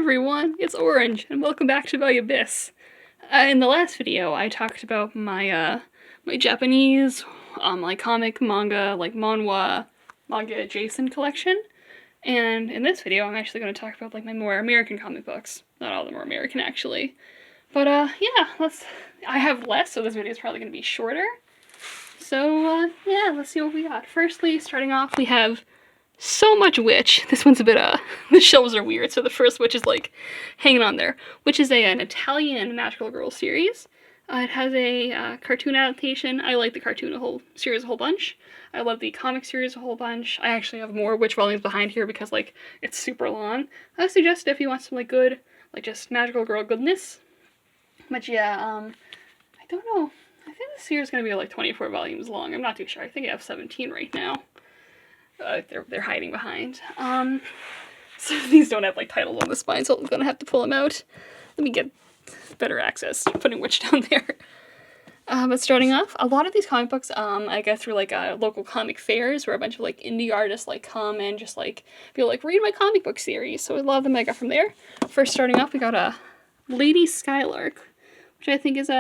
everyone, it's Orange, and welcome back to the Abyss. In the last video, I talked about my my Japanese, like comic, manga, like manhwa, manga adjacent collection, and in this video, I'm actually going to talk about like my more American comic books. Not all of them are American, actually. But yeah, I have less, so this video is probably going to be shorter. So yeah, let's see what we got. Firstly, starting off, we have so much Witch. This one's a bit, the shelves are weird, so the first Witch is, like, hanging on there. Which is an Italian magical girl series. It has a cartoon adaptation. I like the cartoon series a whole bunch. I love the comic series a whole bunch. I actually have more Witch volumes behind here because, like, it's super long. I suggest if you want some, like, good, like, just magical girl goodness. But yeah, I don't know. I think this series is going to be, like, 24 volumes long. I'm not too sure. I think I have 17 right now. They're hiding behind. So these don't have like titles on the spine, so I'm gonna have to pull them out. Let me get better access to putting Witch down there. But starting off, a lot of these comic books, I go through like local comic fairs where a bunch of like indie artists like come and just like feel like read my comic book series. So a lot of them I got from there. First starting off, we got a Lady Skylark, which I think is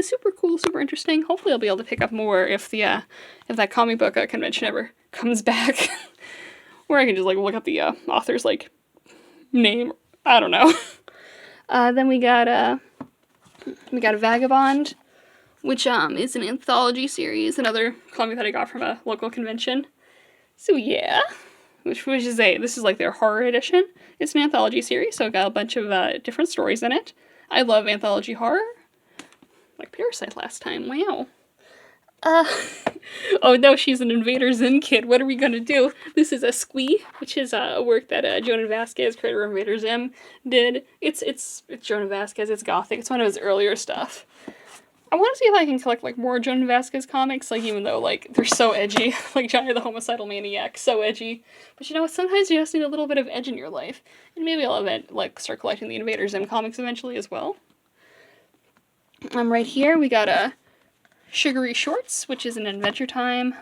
super cool, super interesting. Hopefully I'll be able to pick up more if that comic book convention ever comes back. Or I can just like look up the author's like name. I don't know. Then we got a Vagabond, which is an anthology series, another comic that I got from a local convention. So yeah, this is like their horror edition. It's an anthology series, so it got a bunch of different stories in it. I love anthology horror. Like Parasite last time, wow. Oh no, she's an Invader Zim kid. What are we gonna do? This is a Squee, which is a work that Jonah Vasquez, creator of Invader Zim, did. It's Jonah Vasquez. It's gothic. It's one of his earlier stuff. I want to see if I can collect like more Jonah Vasquez comics. Like even though like they're so edgy, like Johnny the Homicidal Maniac, so edgy. But you know what? Sometimes you just need a little bit of edge in your life, and maybe I'll start collecting the Invader Zim comics eventually as well. Right here we got a Sugary Shorts, which is an Adventure Time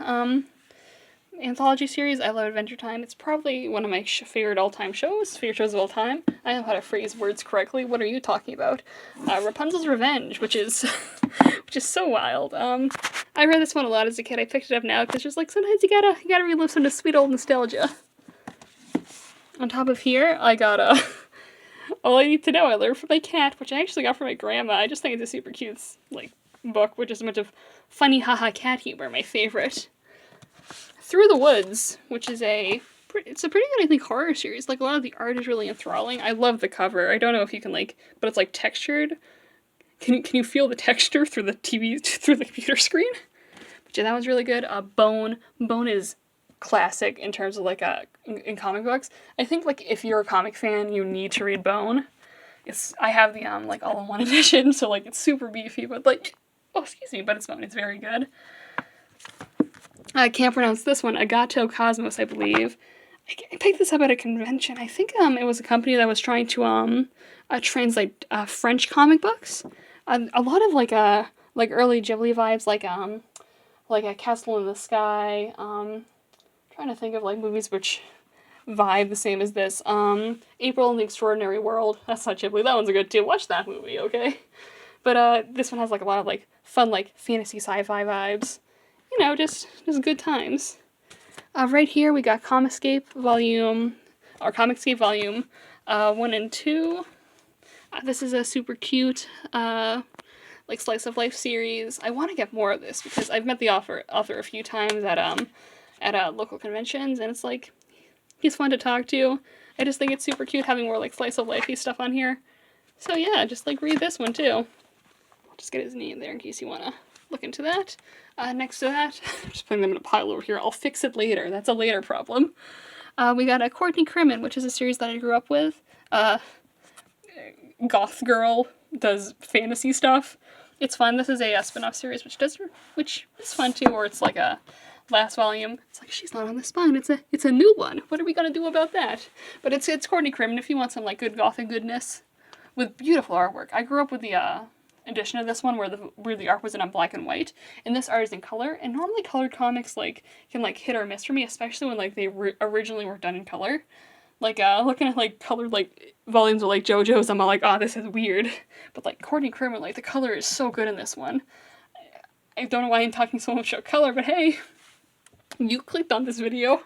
anthology series. I love Adventure Time. It's probably one of my favorite favorite shows of all time. I know how to phrase words correctly. What are you talking about? Rapunzel's Revenge, which is so wild. I read this one a lot as a kid. I picked it up now because just like sometimes you gotta relive some of the sweet old nostalgia. On top of here, I got All I Need to Know I learned from my cat, which I actually got from my grandma. I just think it's a super cute book, which is a bunch of funny haha cat humor, my favorite. Through the Woods, which is it's a pretty good, I think, horror series. Like, a lot of the art is really enthralling. I love the cover. I don't know if you can, but it's, textured. Can you feel the texture through the through the computer screen? But yeah, that one's really good. Bone is classic in terms of, in comic books. I think, if you're a comic fan, you need to read Bone. I have the, all-in-one edition, so, it's super beefy, but, oh, excuse me, but it's Bone. It's very good. I can't pronounce this one. Agato Cosmos, I believe. I picked this up at a convention. I think it was a company that was trying to translate French comic books. A lot of early Ghibli vibes, like a Castle in the Sky. Trying to think of movies which vibe the same as this. April in the Extraordinary World. That's not Ghibli. That one's good too. Watch that movie, okay? But this one has a lot of fun fantasy sci-fi vibes. You know, just good times. Right here we got Comicscape Volume 1 and 2. This is a super cute slice of life series. I want to get more of this because I've met the author a few times at local conventions, and it's he's fun to talk to. I just think it's super cute having more slice of lifey stuff on here. So yeah, just read this one too. I'll just get his name there in case you want to look into that. Next to that, just putting them in a pile over here. I'll fix it later. That's a later problem. We got Courtney Crimmin, which is a series that I grew up with. Goth girl does fantasy stuff. It's fun. This is a spin-off series which is fun too, or it's a last volume. It's she's not on the spine. It's a new one. What are we gonna do about that? But it's Courtney Crimmin if you want some good gothic goodness with beautiful artwork. I grew up with the edition of this one where the art was in black and white, and this art is in color. And normally colored comics can hit or miss for me, especially when they originally were done in color. Like, looking at, like, colored, like, volumes of, like, JoJo's, I'm all like, oh, this is weird. But, like, Courtney Kerman, like, the color is so good in this one. I don't know why I'm talking so much about color, but hey, you clicked on this video.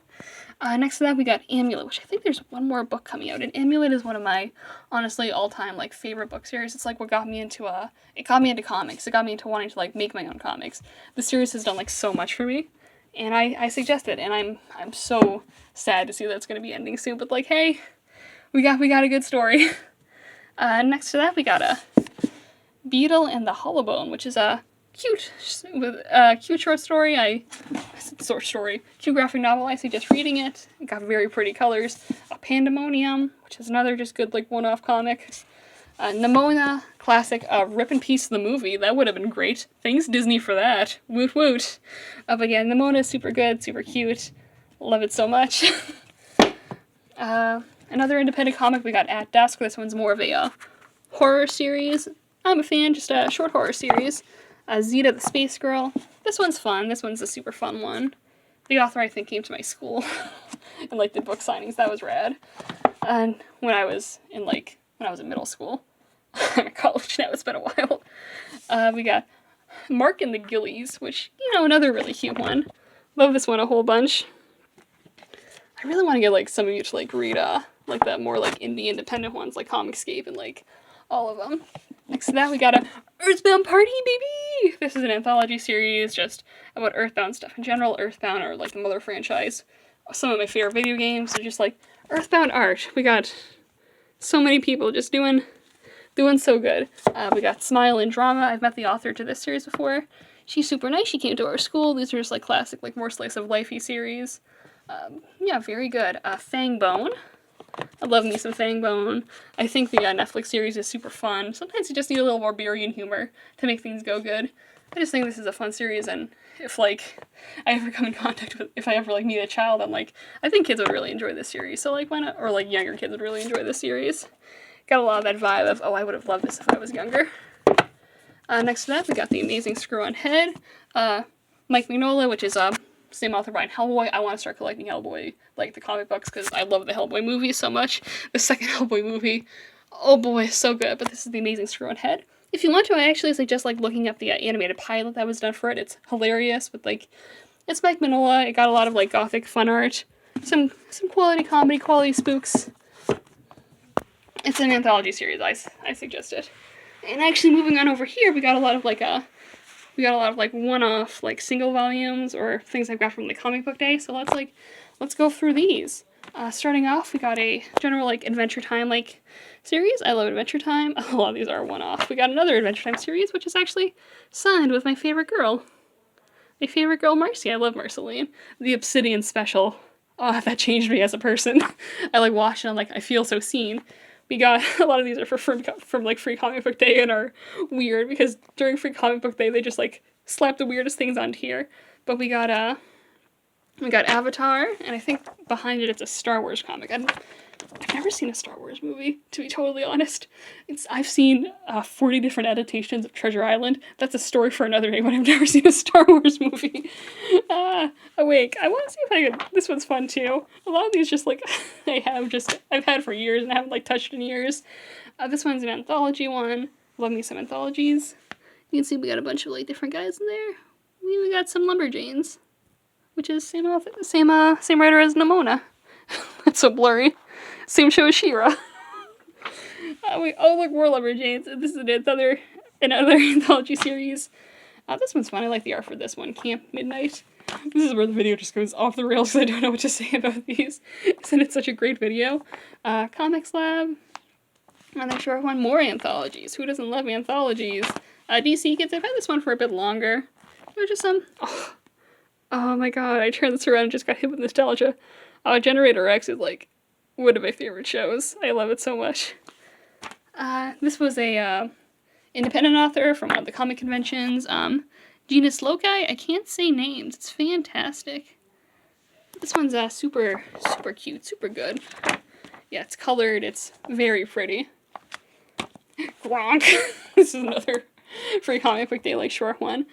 Next to that, we got Amulet, which I think there's one more book coming out. And Amulet is one of my, honestly, all-time, like, favorite book series. It's, like, what got me into, it got me into comics. It got me into wanting to, like, make my own comics. The series has done, like, so much for me. And I suggest it, and I'm so sad to see that it's going to be ending soon. But, like, hey, we got a good story. Next to that, we got a Beetle and the Hollowbone, which is a cute short story. Cute graphic novel. I suggest reading it. It got very pretty colors. A Pandemonium, which is another just good, like, one-off comic. Nimona, classic, Rip in Peace the movie. That would have been great. Thanks Disney for that. Woot woot. But yeah, Nimona is super good, super cute. Love it so much. Another independent comic we got At Dusk. This one's more of a horror series. I'm a fan, just a short horror series. Zeta the Space Girl. This one's fun. This one's a super fun one. The author, I think, came to my school and, like, did book signings. That was rad. And when I was in middle school. I'm at college now, it's been a while. We got Mark and the Gillies, which, you know, another really cute one. Love this one a whole bunch. I really want to get, like, some of you to, like, read, like, the more, like, indie independent ones, like Comicscape and, like, all of them. Next to that, we got a Earthbound Party, baby! This is an anthology series just about Earthbound stuff in general. Earthbound, or, like, the Mother franchise. Some of my favorite video games are just, like, Earthbound art. We got so many people just doing so good. We got Smile and Drama. I've met the author to this series before. She's super nice. She came to our school. These are just, like, classic, like, more slice of life-y series. Yeah, very good. Fangbone. I love me some Fangbone. I think the Netflix series is super fun. Sometimes you just need a little barbarian humor to make things go good. I just think this is a fun series, and if, like, I ever come in contact with, if I ever, like, meet a child, I'm like, I think kids would really enjoy this series, so, like, why not, or, like, younger kids would really enjoy this series. Got a lot of that vibe of, oh, I would have loved this if I was younger. Next to that, we got The Amazing Screw-On Head. Mike Mignola, which is, same author behind Hellboy. I want to start collecting Hellboy, like, the comic books, because I love the Hellboy movie so much. The second Hellboy movie, oh boy, so good. But this is The Amazing Screw-On Head. If you want to, I actually suggest, like, looking up the animated pilot that was done for it. It's hilarious, but, like, it's Mike Mignola. It got a lot of, like, gothic fun art, some quality comedy, quality spooks. It's an anthology series. I suggest it. And actually, moving on over here, we got a lot of, like, one-off, like, single volumes or things I've got from the comic book day. So let's go through these. Starting off, we got a general, like, Adventure Time, like, series. I love Adventure Time. A lot of these are one-off. We got another Adventure Time series, which is actually signed with my favorite girl. My favorite girl, Marcy. I love Marceline. The Obsidian Special. Oh, that changed me as a person. I, like, watched it and I'm like, I feel so seen. We got, a lot of these are from like, Free Comic Book Day and are weird, because during Free Comic Book Day, they just, like, slap the weirdest things onto here. But we got Avatar, and I think behind it, it's a Star Wars comic. I've never seen a Star Wars movie, to be totally honest. I've seen 40 different adaptations of Treasure Island. That's a story for another day, but I've never seen a Star Wars movie. Awake. I want to see if I could... This one's fun, too. A lot of these just, like, I've had for years and I haven't, like, touched in years. This one's an anthology one. Love me some anthologies. You can see we got a bunch of, like, different guys in there. We got some Lumberjanes, which is same writer as Nimona. That's so blurry. Same show as She-Ra. Look, more Lumberjanes. This is another anthology series. This one's fun. I like the art for this one. Camp Midnight. This is where the video just goes off the rails because I don't know what to say about these. Isn't it such a great video? Comics Lab. Another short one. More anthologies. Who doesn't love anthologies? DC Kids. I've had this one for a bit longer. There's just some... Oh my god, I turned this around and just got hit with nostalgia. Generator X is, like, one of my favorite shows. I love it so much. This was a independent author from one of the comic conventions. Genus Loci. I can't say names. It's fantastic. This one's super cute, super good. Yeah, it's colored. It's very pretty. Gronk. This is another Free Comic Book Day, like, short one.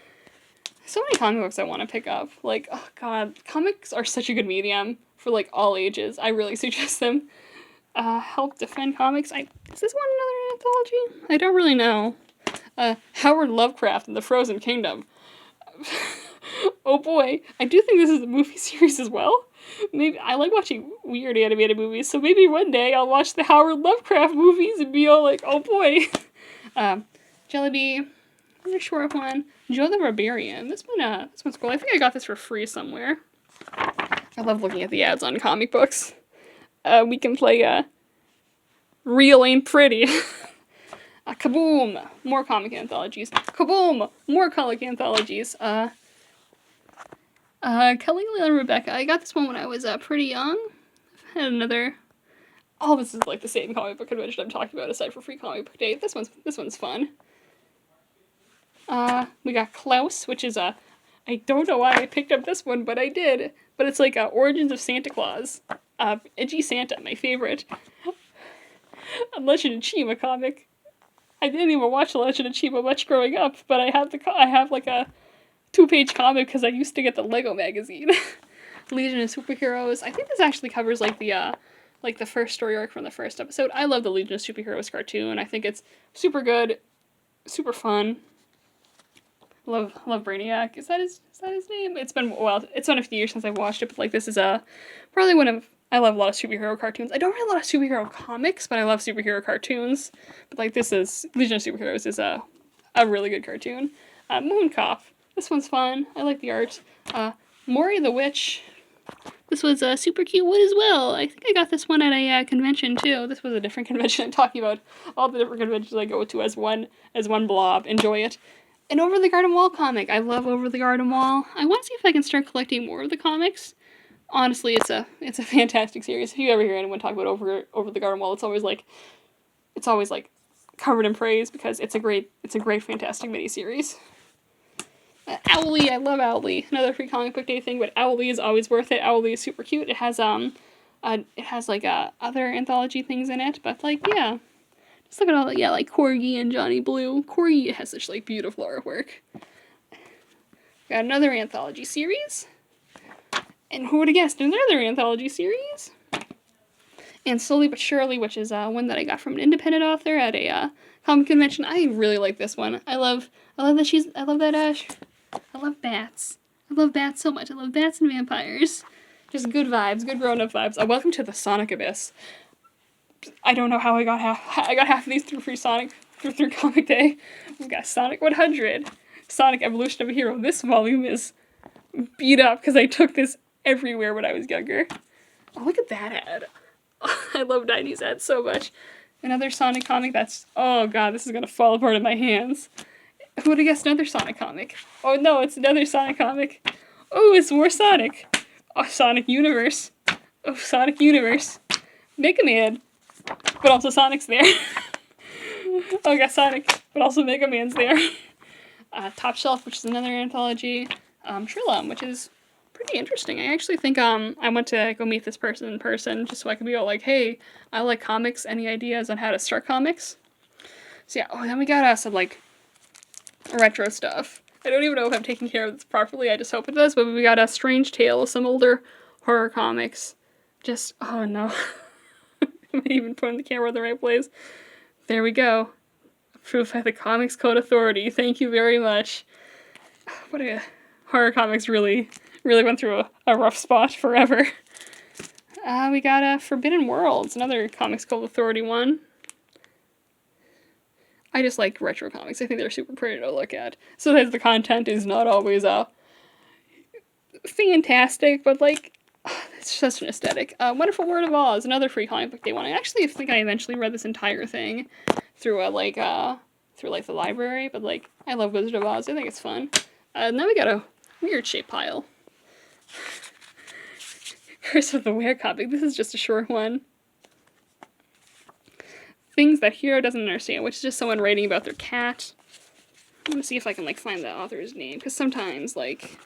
So many comic books I want to pick up. Like, oh god, comics are such a good medium for, like, all ages. I really suggest them. Help Defend Comics. Is this one another anthology? I don't really know. Howard Lovecraft and the Frozen Kingdom. Oh boy, I do think this is a movie series as well. Maybe I like watching weird animated movies, so maybe one day I'll watch the Howard Lovecraft movies and be all like, oh boy. Jellyby, another short one. Joe the Barbarian. This one's cool. I think I got this for free somewhere. I love looking at the ads on comic books. We can play Real Ain't Pretty. Kaboom! More comic anthologies. Kaboom! More comic anthologies. Caligula and Rebecca. I got this one when I was pretty young. I had another. All this is like the same comic book convention I'm talking about, aside from Free Comic Book Day. This one's fun. We got Klaus, which is I don't know why I picked up this one, but I did. But it's like Origins of Santa Claus. Edgy Santa, my favorite. A Legend of Chima comic. I didn't even watch Legend of Chima much growing up, but I have like a 2-page comic because I used to get the Lego magazine. Legion of Superheroes. I think this actually covers like the first story arc from the first episode. I love the Legion of Superheroes cartoon. I think it's super good, super fun. Love Brainiac. Is that his name? It's been a few years since I've watched it, but like this is probably one of. I love a lot of superhero cartoons. I don't read a lot of superhero comics, but I love superhero cartoons. But like this is Legion of Superheroes is a really good cartoon. Moon Cop. This one's fun. I like the art. Maury the Witch. This was a super cute one as well. I think I got this one at a convention too. This was a different convention. I'm talking about all the different conventions I go to as one blob. Enjoy it. An Over the Garden Wall comic. I love Over the Garden Wall. I want to see if I can start collecting more of the comics. Honestly, it's a fantastic series. If you ever hear anyone talk about Over the Garden Wall, it's always like covered in praise because it's a great fantastic miniseries. Owlie, I love Owlie. Another Free Comic Book Day thing, but Owlie is always worth it. Owlie is super cute. It has other anthology things in it, but like yeah. Just look at all that, yeah, like Corgi and Johnny Blue. Corgi has such like beautiful artwork. Got another anthology series. And who would have guessed another anthology series? And Slowly But Surely, which is one that I got from an independent author at a comic convention. I really like this one. I love bats. I love bats so much. I love bats and vampires. Just good vibes, good grown-up vibes. Welcome to the Sonic Abyss. I don't know how I got half of these through through Comic Day. We've got Sonic 100, Sonic Evolution of a Hero. This volume is beat up because I took this everywhere when I was younger. Oh, look at that ad. I love 90s ads so much. Another Sonic comic that's, oh god, this is gonna fall apart in my hands. Who would have guessed another Sonic comic? Oh no, it's another Sonic comic. Oh, it's more Sonic. Oh, Sonic Universe. Oh, Sonic Universe. Mega Man. But also Sonic's there. Oh, got Sonic, but also Mega Man's there. Top Shelf, which is another anthology. Trilum, which is pretty interesting. I actually think I want to go meet this person in person just so I can be all like, hey, I like comics. Any ideas on how to start comics? So yeah, oh, then we got some like retro stuff. I don't even know if I'm taking care of this properly. I just hope it does. But we got a Strange Tale, some older horror comics. Just, oh no. Am I even putting the camera in the right place? There we go. Approved by the Comics Code Authority. Thank you very much. What a horror comics really went through a rough spot forever. We got Forbidden Worlds, another Comics Code Authority one. I just like retro comics. I think they're super pretty to look at. Sometimes the content is not always fantastic, but like it's such an aesthetic. Wonderful World of Oz, another Free Comic Book Day one. I actually think I eventually read this entire thing through the library, but like I love Wizard of Oz. I think it's fun. And then we got a weird shaped pile. Curse of the Were comic. This is just a short one. Things that hero doesn't understand, which is just someone writing about their cat. I'm gonna see if I can like find the author's name, because sometimes like,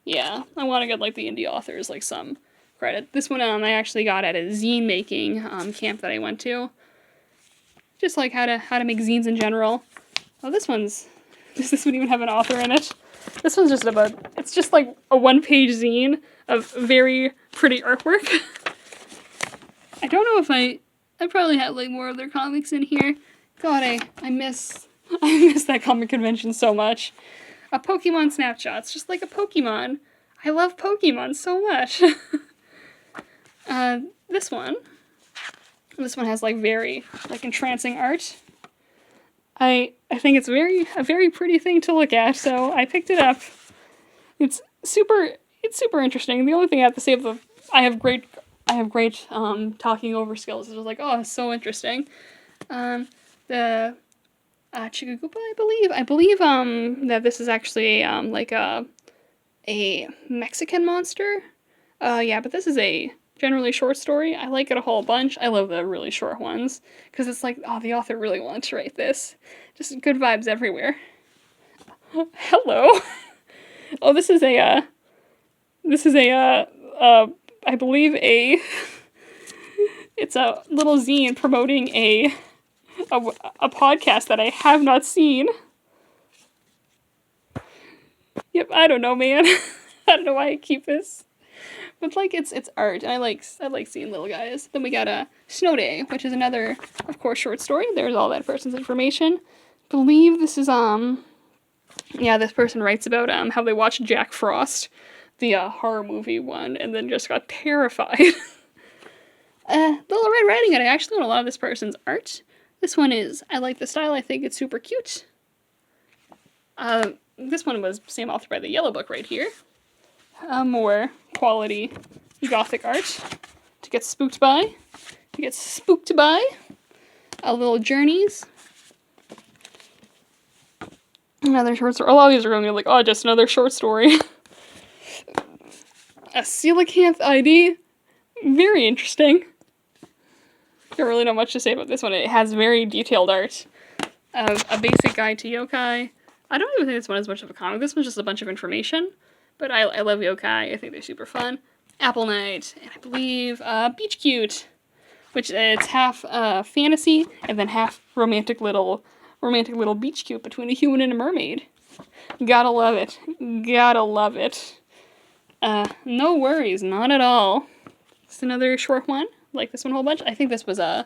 yeah, I want to get like the indie authors like some credit. This one I actually got at a zine making camp that I went to. Just like how to make zines in general. Oh, this one's Does this one even have an author in it? This one's just about, it's just like a one-page zine of very pretty artwork. I don't know if I probably have like more of their comics in here. God, I miss that comic convention so much. A Pokemon snapshot. It's just like a Pokemon. I love Pokemon so much. This one has like very like entrancing art. I think it's a very pretty thing to look at, so I picked it up. It's super interesting. The only thing I have to say about I have great talking over skills. It was like, oh, it's so interesting. The Chigugupa, I believe that this is actually like a Mexican monster. Yeah, but this is a generally short story. I like it a whole bunch. I love the really short ones because it's like, oh, the author really wanted to write this. Just good vibes everywhere. Hello. Oh, this is a I believe it's a little zine promoting a podcast that I have not seen. Yep, I don't know, man. I don't know why I keep this. But like it's art, and I like seeing little guys. Then we got a Snow Day, which is another, of course, short story. There's all that person's information. I believe this is yeah, this person writes about how they watched Jack Frost, the horror movie one, and then just got terrified. Little Red Riding Hood. I actually own a lot of this person's art. This one is, I like the style. I think it's super cute. This one was same author by the Yellow Book right here. More quality gothic art to get spooked by. Little journeys. Another short story. A lot of these are going to be like, oh, just another short story. A Coelacanth ID. Very interesting. Don't really know much to say about this one. It has very detailed art of a basic guide to yokai. I don't even think this one is much of a comic. This one's just a bunch of information. But I love yokai. I think they're super fun. Apple Knight, and I believe Beach Cute, which it's half fantasy and then half romantic little beach cute between a human and a mermaid. Gotta love it. No worries, not at all. It's another short one. Like this one a whole bunch. I think this was the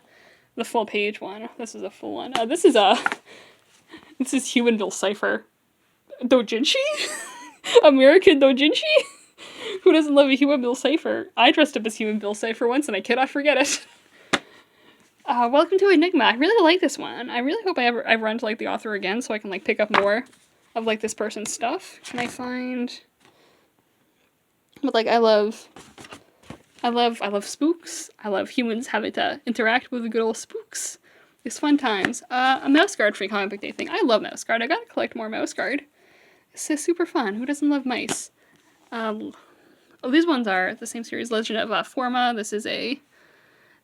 full page one. This is a full one. This is Humanville Cipher. Dojinshi? American Dojinshi? Who doesn't love a Humanville Cipher? I dressed up as Humanville Cipher once and I cannot forget it. Welcome to Enigma. I really like this one. I really hope I run into like the author again so I can like pick up more of like this person's stuff. Can I find? But like I love spooks. I love humans having to interact with the good old spooks. It's fun times. A mouse guard free comic book day thing. I love mouse guard. I gotta collect more mouse guard. This is super fun. Who doesn't love mice? Oh, these ones are the same series, Legend of Forma. This is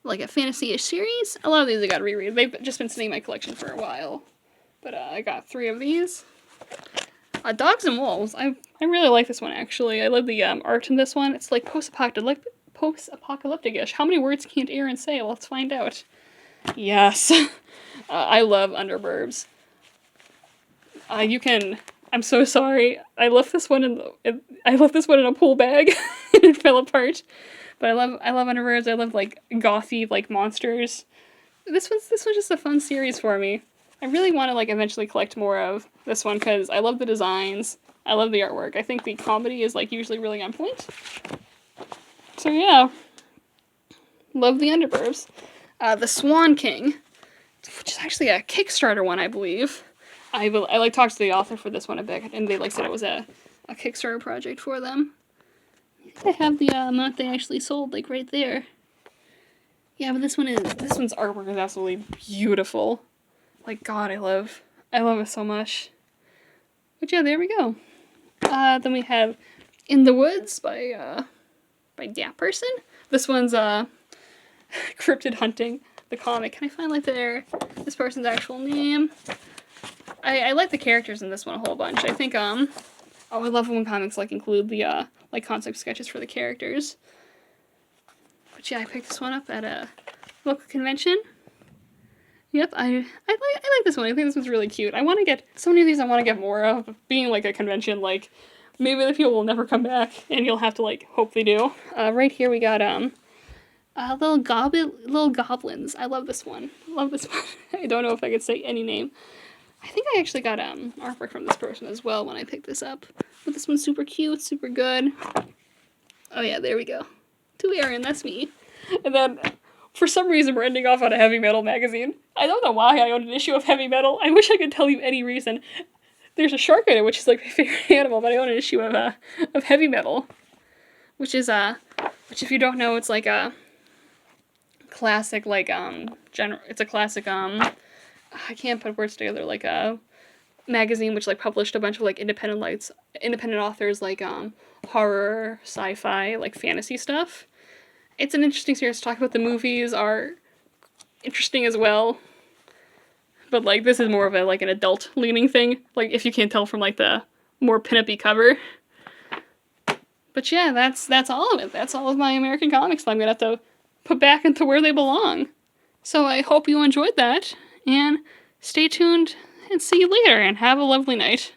like a fantasy-ish series. A lot of these I gotta reread. They've just been sitting in my collection for a while. But I got 3 of these. Dogs and Wolves. I really like this one, actually. I love the art in this one. It's like post-apocalyptic-ish. How many words can't Aaron say? Well, let's find out. Yes. I love Underburbs. I'm so sorry. I left this one in a pool bag and it fell apart. But I love Underwears. I love like gothy like monsters. This one's just a fun series for me. I really want to like eventually collect more of this one because I love the designs. I love the artwork. I think the comedy is like usually really on point. So yeah, love the Underburbs. The Swan King, which is actually a Kickstarter one, I believe. I like talked to the author for this one a bit, and they like said it was a Kickstarter project for them. I have the amount they actually sold like right there. Yeah, but this one's artwork is absolutely beautiful. Like God, I love it so much. But yeah, there we go. Then we have In the Woods by Dat Person. This one's Cryptid Hunting, the comic. Can I find like this person's actual name? I like the characters in this one a whole bunch. I think I love when comics like include the like concept sketches for the characters. But yeah, I picked this one up at a local convention. Yep, I like this one. I think this one's really cute. I want to get so many of these. I want to get more of. Being like a convention, like maybe the people will never come back, and you'll have to like hope they do. Right here we got little goblins. I love this one. Love this one. I don't know if I could say any name. I think I actually got artwork from this person as well when I picked this up. But this one's super cute, super good. Oh yeah, there we go. To Aaron, that's me. And then, for some reason, we're ending off on a heavy metal magazine. I don't know why I own an issue of heavy metal. I wish I could tell you any reason. There's a shark in it, which is like my favorite animal, but I own an issue of heavy metal, which is which if you don't know, it's like a classic like it's a classic I can't put words together, like a magazine which like published a bunch of like independent authors, like horror, sci-fi, like fantasy stuff. It's an interesting series to talk about. The movies are interesting as well, but like this is more of a like an adult leaning thing, like if you can't tell from like the more pin-up-y cover. But yeah, that's all of it. That's all of my American comics that I'm gonna have to put back into where they belong. So I hope you enjoyed that, and stay tuned and see you later, and have a lovely night.